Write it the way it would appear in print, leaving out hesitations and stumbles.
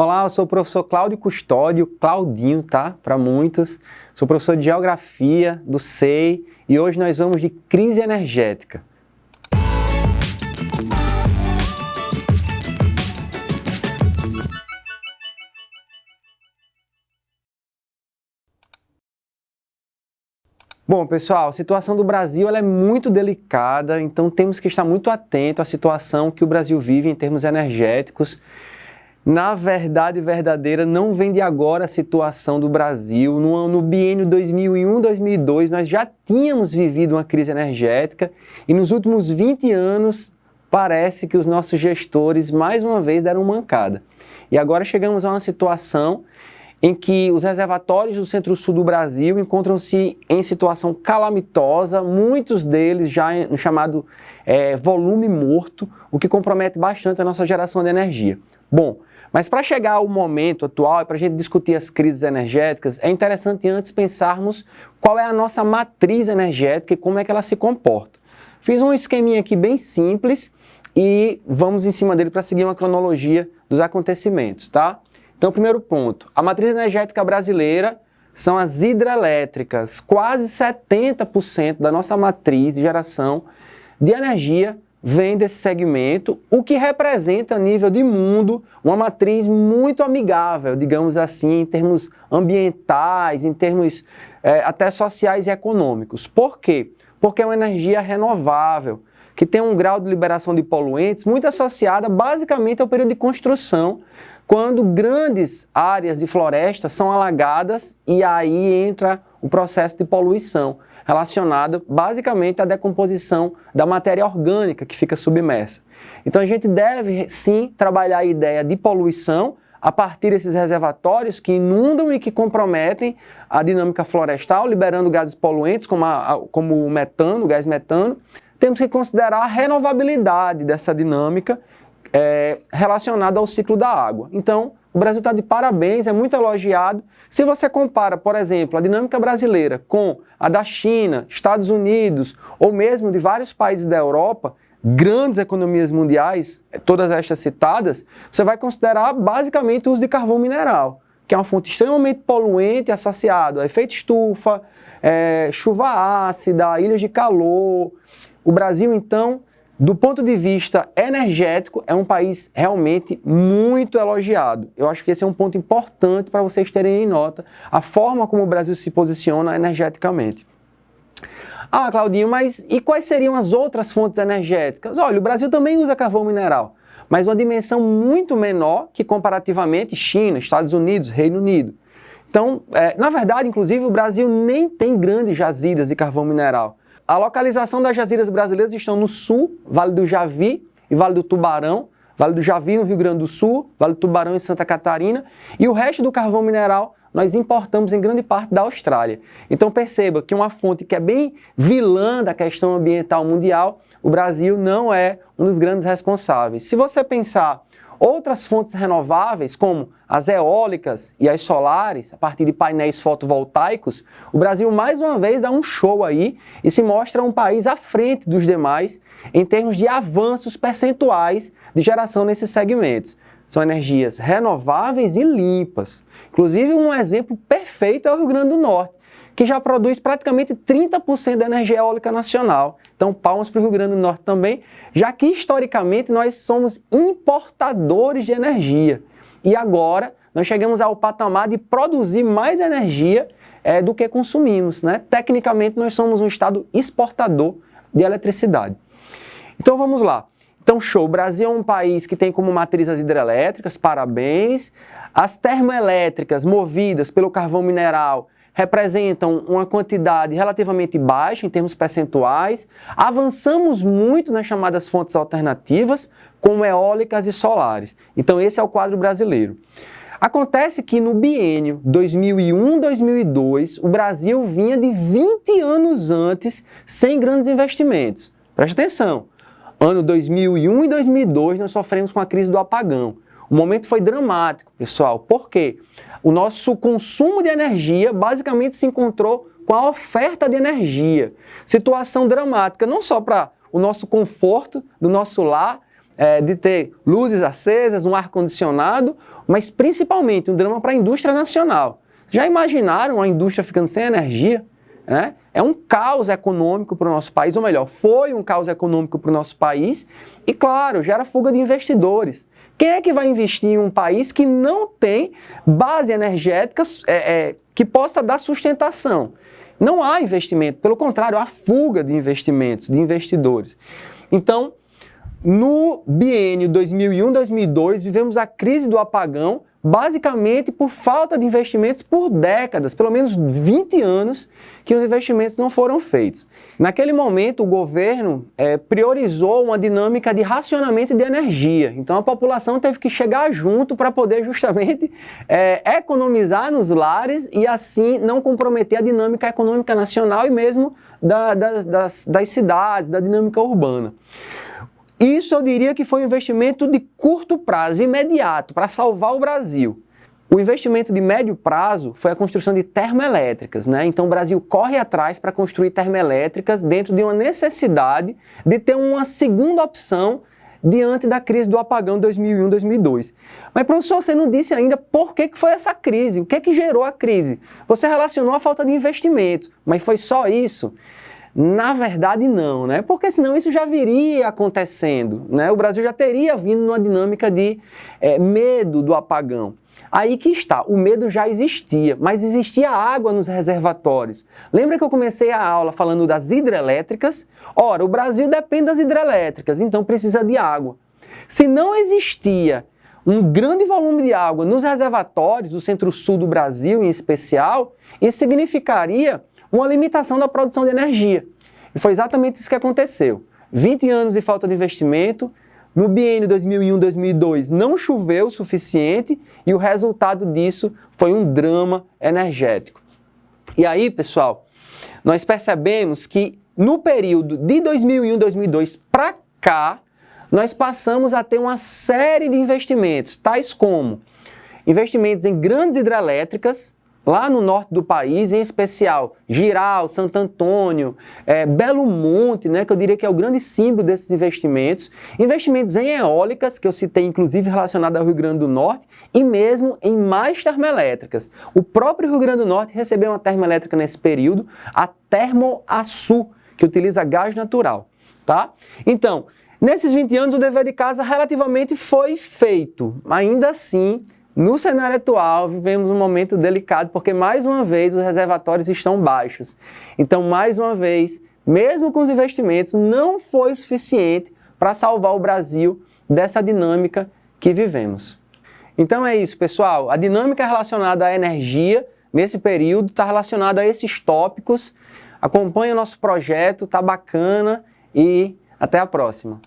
Olá, eu sou o professor Cláudio Custódio, Claudinho, tá? Para muitos. Sou professor de Geografia do SEI e hoje nós vamos de crise energética. Bom, pessoal, a situação do Brasil ela é muito delicada, então temos que estar muito atentos à situação que o Brasil vive em termos energéticos. Na verdade verdadeira, não vem de agora a situação do Brasil. No biênio 2001-2002, nós já tínhamos vivido uma crise energética e nos últimos 20 anos parece que os nossos gestores mais uma vez deram mancada. E agora chegamos a uma situação em que os reservatórios do centro-sul do Brasil encontram-se em situação calamitosa, muitos deles já no chamado volume morto, o que compromete bastante a nossa geração de energia. Bom, mas para chegar ao momento atual e para a gente discutir as crises energéticas, é interessante antes pensarmos qual é a nossa matriz energética e como é que ela se comporta. Fiz um esqueminha aqui bem simples e vamos em cima dele para seguir uma cronologia dos acontecimentos, tá? Então, primeiro ponto, a matriz energética brasileira são as hidrelétricas. Quase 70% da nossa matriz de geração de energia vem desse segmento, o que representa, a nível de mundo, uma matriz muito amigável, digamos assim, em termos ambientais, em termos até sociais e econômicos. Por quê? Porque é uma energia renovável, que tem um grau de liberação de poluentes muito associada basicamente ao período de construção, quando grandes áreas de floresta são alagadas e aí entra o processo de poluição, relacionada basicamente à decomposição da matéria orgânica que fica submersa. Então a gente deve sim trabalhar a ideia de poluição a partir desses reservatórios que inundam e que comprometem a dinâmica florestal, liberando gases poluentes como o metano, o gás metano. Temos que considerar a renovabilidade dessa dinâmica relacionada ao ciclo da água. Então, o Brasil está de parabéns, é muito elogiado. Se você compara, por exemplo, a dinâmica brasileira com a da China, Estados Unidos, ou mesmo de vários países da Europa, grandes economias mundiais, todas estas citadas, você vai considerar basicamente o uso de carvão mineral, que é uma fonte extremamente poluente associada a efeito estufa, chuva ácida, ilhas de calor. O Brasil, então, do ponto de vista energético, é um país realmente muito elogiado. Eu acho que esse é um ponto importante para vocês terem em nota a forma como o Brasil se posiciona energeticamente. Ah, Claudinho, mas e quais seriam as outras fontes energéticas? Olha, o Brasil também usa carvão mineral, mas uma dimensão muito menor que comparativamente China, Estados Unidos, Reino Unido. Então, na verdade, inclusive, o Brasil nem tem grandes jazidas de carvão mineral. A localização das jazidas brasileiras estão no sul, Vale do Javi e Vale do Tubarão, Vale do Javi no Rio Grande do Sul, Vale do Tubarão em Santa Catarina, e o resto do carvão mineral nós importamos em grande parte da Austrália. Então perceba que uma fonte que é bem vilã da questão ambiental mundial, o Brasil não é um dos grandes responsáveis. Se você pensar outras fontes renováveis, como as eólicas e as solares, a partir de painéis fotovoltaicos, o Brasil mais uma vez dá um show aí e se mostra um país à frente dos demais em termos de avanços percentuais de geração nesses segmentos. São energias renováveis e limpas. Inclusive, um exemplo perfeito é o Rio Grande do Norte, que já produz praticamente 30% da energia eólica nacional. Então, palmas para o Rio Grande do Norte também, já que historicamente nós somos importadores de energia. E agora nós chegamos ao patamar de produzir mais energia do que consumimos, né? Tecnicamente, nós somos um estado exportador de eletricidade. Então, vamos lá. Então, show. O Brasil é um país que tem como matriz as hidrelétricas, parabéns. As termoelétricas movidas pelo carvão mineral representam uma quantidade relativamente baixa em termos percentuais. Avançamos muito nas chamadas fontes alternativas, como eólicas e solares. Então esse é o quadro brasileiro. Acontece que no biênio 2001-2002, o Brasil vinha de 20 anos antes sem grandes investimentos. Preste atenção, ano 2001 e 2002 nós sofremos com a crise do apagão. O momento foi dramático, pessoal. Por quê? O nosso consumo de energia basicamente se encontrou com a oferta de energia. Situação dramática, não só para o nosso conforto do nosso lar, de ter luzes acesas, um ar-condicionado, mas principalmente um drama para a indústria nacional. Já imaginaram a indústria ficando sem energia? Né? É um caos econômico para o nosso país, ou melhor, foi um caos econômico para o nosso país e, claro, gera fuga de investidores. Quem é que vai investir em um país que não tem base energética que possa dar sustentação? Não há investimento, pelo contrário, há fuga de investimentos, de investidores. Então, no biênio 2001-2002, vivemos a crise do apagão, basicamente por falta de investimentos por décadas, pelo menos 20 anos que os investimentos não foram feitos. Naquele momento, o governo priorizou uma dinâmica de racionamento de energia. Então, a população teve que chegar junto para poder justamente economizar nos lares e assim não comprometer a dinâmica econômica nacional e mesmo das cidades, da dinâmica urbana. Isso eu diria que foi um investimento de curto prazo, imediato, para salvar o Brasil. O investimento de médio prazo foi a construção de termoelétricas, né? Então o Brasil corre atrás para construir termoelétricas dentro de uma necessidade de ter uma segunda opção diante da crise do apagão de 2001-2002. Mas, professor, você não disse ainda por que foi essa crise, o que é que gerou a crise? Você relacionou a falta de investimento, mas foi só isso? Na verdade, não, né? Porque senão isso já viria acontecendo, né? O Brasil já teria vindo numa dinâmica de medo do apagão. Aí que está, o medo já existia, mas existia água nos reservatórios. Lembra que eu comecei a aula falando das hidrelétricas? Ora, o Brasil depende das hidrelétricas, então precisa de água. Se não existia um grande volume de água nos reservatórios do centro-sul do Brasil, em especial, isso significaria uma limitação da produção de energia. E foi exatamente isso que aconteceu. 20 anos de falta de investimento, no biênio 2001-2002 não choveu o suficiente e o resultado disso foi um drama energético. E aí, pessoal, nós percebemos que no período de 2001-2002 para cá, nós passamos a ter uma série de investimentos, tais como investimentos em grandes hidrelétricas, lá no norte do país, em especial Jirau, Santo Antônio, Belo Monte, né, que eu diria que é o grande símbolo desses investimentos. Investimentos em eólicas, que eu citei inclusive relacionado ao Rio Grande do Norte, e mesmo em mais termoelétricas. O próprio Rio Grande do Norte recebeu uma termoelétrica nesse período, a Termoaçu, que utiliza gás natural. Tá? Então, nesses 20 anos o dever de casa relativamente foi feito, ainda assim, no cenário atual, vivemos um momento delicado porque, mais uma vez, os reservatórios estão baixos. Então, mais uma vez, mesmo com os investimentos, não foi o suficiente para salvar o Brasil dessa dinâmica que vivemos. Então é isso, pessoal. A dinâmica relacionada à energia, nesse período, está relacionada a esses tópicos. Acompanhe o nosso projeto, tá bacana e até a próxima.